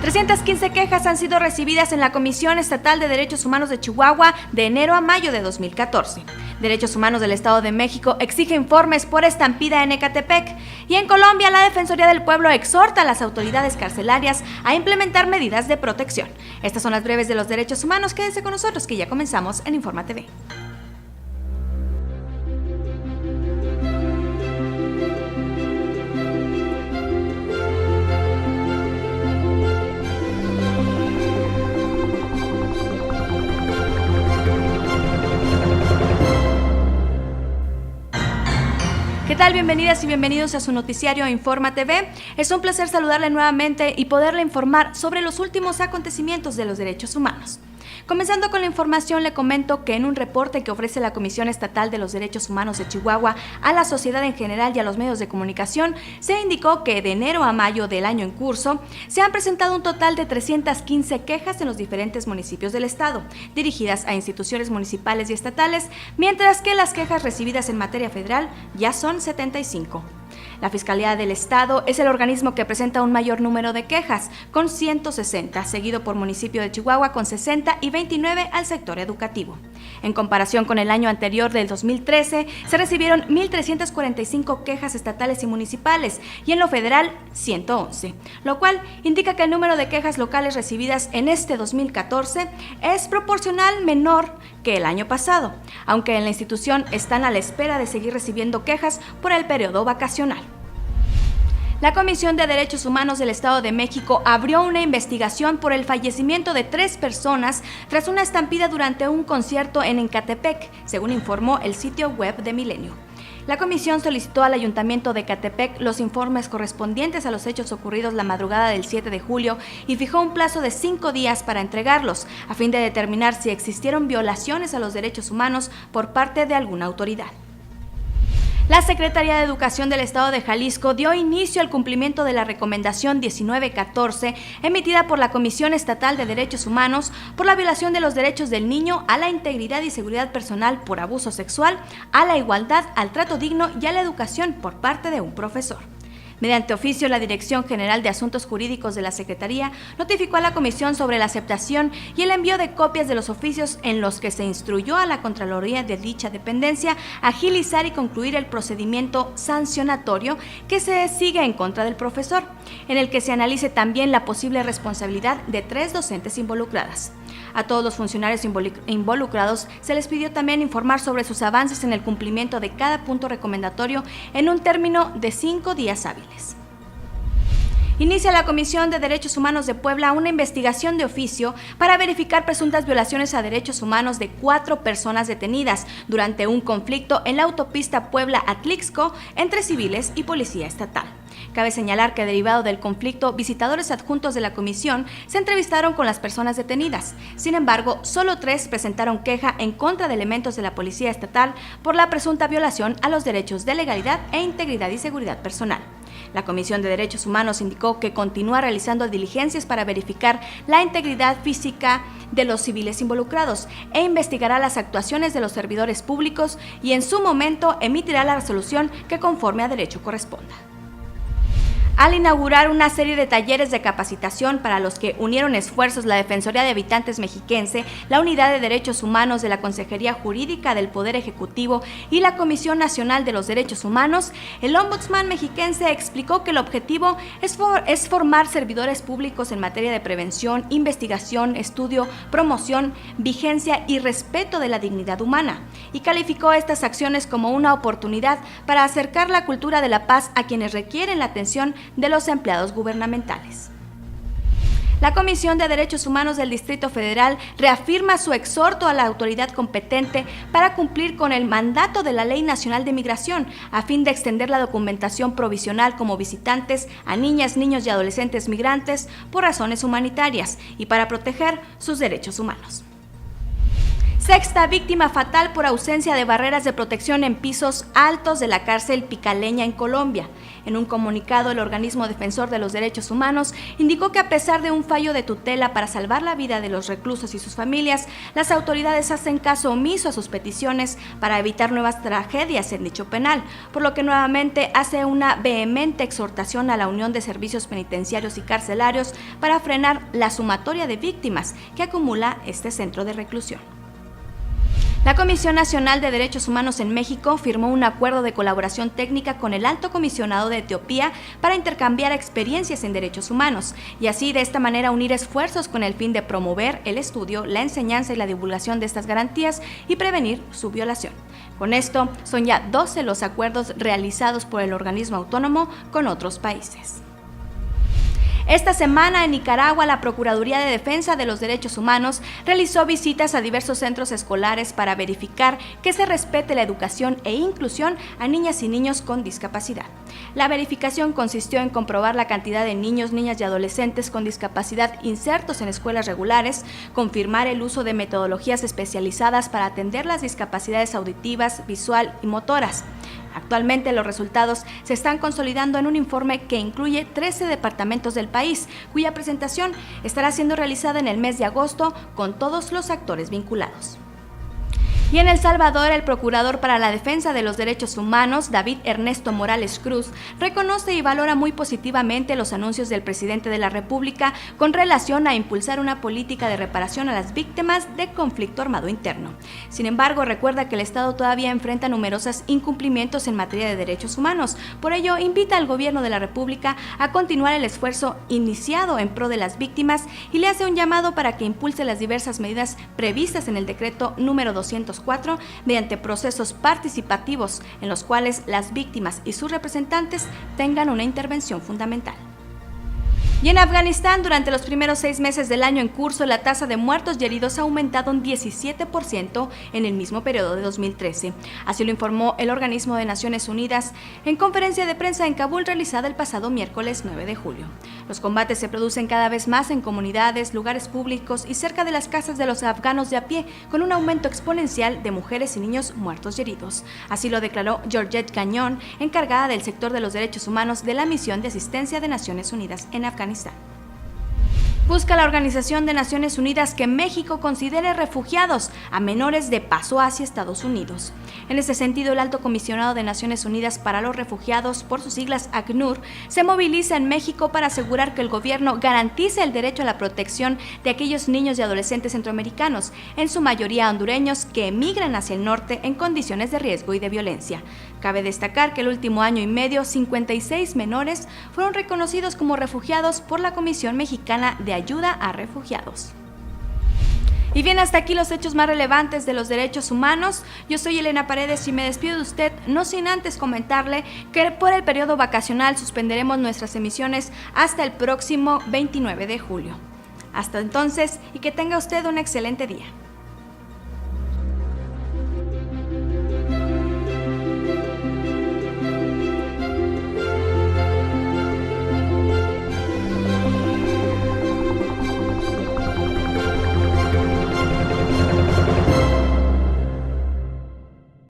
315 quejas han sido recibidas en la Comisión Estatal de Derechos Humanos de Chihuahua de enero a mayo de 2014. Derechos Humanos del Estado de México exige informes por estampida en Ecatepec. Y en Colombia, la Defensoría del Pueblo exhorta a las autoridades carcelarias a implementar medidas de protección. Estas son las breves de los derechos humanos. Quédense con nosotros que ya comenzamos en Informa TV. ¿Qué tal? Bienvenidas y bienvenidos a su noticiario Informa TV. Es un placer saludarle nuevamente y poderle informar sobre los últimos acontecimientos de los derechos humanos. Comenzando con la información, le comento que en un reporte que ofrece la Comisión Estatal de los Derechos Humanos de Chihuahua a la sociedad en general y a los medios de comunicación, se indicó que de enero a mayo del año en curso se han presentado un total de 315 quejas en los diferentes municipios del estado, dirigidas a instituciones municipales y estatales, mientras que las quejas recibidas en materia federal ya son 75. La Fiscalía del Estado es el organismo que presenta un mayor número de quejas, con 160, seguido por municipio de Chihuahua con 60 y 29 al sector educativo. En comparación con el año anterior del 2013, se recibieron 1.345 quejas estatales y municipales y en lo federal 111, lo cual indica que el número de quejas locales recibidas en este 2014 es proporcional menor que el año pasado, aunque en la institución están a la espera de seguir recibiendo quejas por el periodo vacacional. La Comisión de Derechos Humanos del Estado de México abrió una investigación por el fallecimiento de 3 personas tras una estampida durante un concierto en Ecatepec, según informó el sitio web de Milenio. La comisión solicitó al Ayuntamiento de Ecatepec los informes correspondientes a los hechos ocurridos la madrugada del 7 de julio y fijó un plazo de 5 días para entregarlos, a fin de determinar si existieron violaciones a los derechos humanos por parte de alguna autoridad. La Secretaría de Educación del Estado de Jalisco dio inicio al cumplimiento de la Recomendación 1914 emitida por la Comisión Estatal de Derechos Humanos por la violación de los derechos del niño a la integridad y seguridad personal por abuso sexual, a la igualdad, al trato digno y a la educación por parte de un profesor. Mediante oficio, la Dirección General de Asuntos Jurídicos de la Secretaría notificó a la Comisión sobre la aceptación y el envío de copias de los oficios en los que se instruyó a la Contraloría de dicha dependencia agilizar y concluir el procedimiento sancionatorio que se sigue en contra del profesor, en el que se analice también la posible responsabilidad de 3 docentes involucradas. A todos los funcionarios involucrados se les pidió también informar sobre sus avances en el cumplimiento de cada punto recomendatorio en un término de 5 días hábiles. Inicia la Comisión de Derechos Humanos de Puebla una investigación de oficio para verificar presuntas violaciones a derechos humanos de 4 personas detenidas durante un conflicto en la autopista Puebla-Atlixco entre civiles y policía estatal. Cabe señalar que derivado del conflicto, visitadores adjuntos de la comisión se entrevistaron con las personas detenidas. Sin embargo, solo 3 presentaron queja en contra de elementos de la policía estatal por la presunta violación a los derechos de legalidad e integridad y seguridad personal. La Comisión de Derechos Humanos indicó que continúa realizando diligencias para verificar la integridad física de los civiles involucrados e investigará las actuaciones de los servidores públicos y en su momento emitirá la resolución que conforme a derecho corresponda. Al inaugurar una serie de talleres de capacitación para los que unieron esfuerzos la Defensoría de Habitantes Mexiquense, la Unidad de Derechos Humanos de la Consejería Jurídica del Poder Ejecutivo y la Comisión Nacional de los Derechos Humanos, el Ombudsman mexiquense explicó que el objetivo es formar servidores públicos en materia de prevención, investigación, estudio, promoción, vigencia y respeto de la dignidad humana, y calificó estas acciones como una oportunidad para acercar la cultura de la paz a quienes requieren la atención de los empleados gubernamentales. La Comisión de Derechos Humanos del Distrito Federal reafirma su exhorto a la autoridad competente para cumplir con el mandato de la Ley Nacional de Migración a fin de extender la documentación provisional como visitantes a niñas, niños y adolescentes migrantes por razones humanitarias y para proteger sus derechos humanos. Sexta víctima fatal por ausencia de barreras de protección en pisos altos de la cárcel Picaleña en Colombia. En un comunicado, el organismo defensor de los derechos humanos indicó que a pesar de un fallo de tutela para salvar la vida de los reclusos y sus familias, las autoridades hacen caso omiso a sus peticiones para evitar nuevas tragedias en dicho penal, por lo que nuevamente hace una vehemente exhortación a la Unión de Servicios Penitenciarios y Carcelarios para frenar la sumatoria de víctimas que acumula este centro de reclusión. La Comisión Nacional de Derechos Humanos en México firmó un acuerdo de colaboración técnica con el Alto Comisionado de Etiopía para intercambiar experiencias en derechos humanos y así de esta manera unir esfuerzos con el fin de promover el estudio, la enseñanza y la divulgación de estas garantías y prevenir su violación. Con esto, son ya 12 los acuerdos realizados por el organismo autónomo con otros países. Esta semana en Nicaragua, la Procuraduría de Defensa de los Derechos Humanos realizó visitas a diversos centros escolares para verificar que se respete la educación e inclusión a niñas y niños con discapacidad. La verificación consistió en comprobar la cantidad de niños, niñas y adolescentes con discapacidad insertos en escuelas regulares, confirmar el uso de metodologías especializadas para atender las discapacidades auditivas, visual y motoras. Actualmente los resultados se están consolidando en un informe que incluye 13 departamentos del país, cuya presentación estará siendo realizada en el mes de agosto con todos los actores vinculados. Y en El Salvador, el Procurador para la Defensa de los Derechos Humanos, David Ernesto Morales Cruz, reconoce y valora muy positivamente los anuncios del presidente de la República con relación a impulsar una política de reparación a las víctimas de conflicto armado interno. Sin embargo, recuerda que el Estado todavía enfrenta numerosos incumplimientos en materia de derechos humanos. Por ello, invita al gobierno de la República a continuar el esfuerzo iniciado en pro de las víctimas y le hace un llamado para que impulse las diversas medidas previstas en el decreto número 204 mediante procesos participativos en los cuales las víctimas y sus representantes tengan una intervención fundamental. Y en Afganistán, durante los primeros 6 meses del año en curso, la tasa de muertos y heridos ha aumentado un 17% en el mismo periodo de 2013. Así lo informó el organismo de Naciones Unidas en conferencia de prensa en Kabul realizada el pasado miércoles 9 de julio. Los combates se producen cada vez más en comunidades, lugares públicos y cerca de las casas de los afganos de a pie, con un aumento exponencial de mujeres y niños muertos y heridos. Así lo declaró Georgette Gagnon, encargada del sector de los derechos humanos de la Misión de Asistencia de Naciones Unidas en Afganistán. Busca la Organización de Naciones Unidas que México considere refugiados a menores de paso hacia Estados Unidos. En ese sentido, el Alto Comisionado de Naciones Unidas para los Refugiados, por sus siglas ACNUR, se moviliza en México para asegurar que el gobierno garantice el derecho a la protección de aquellos niños y adolescentes centroamericanos, en su mayoría hondureños, que emigran hacia el norte en condiciones de riesgo y de violencia. Cabe destacar que el último año y medio, 56 menores fueron reconocidos como refugiados por la Comisión Mexicana de Ayuda a Refugiados. Y bien, hasta aquí los hechos más relevantes de los derechos humanos. Yo soy Elena Paredes y me despido de usted, no sin antes comentarle que por el periodo vacacional suspenderemos nuestras emisiones hasta el próximo 29 de julio. Hasta entonces, y que tenga usted un excelente día.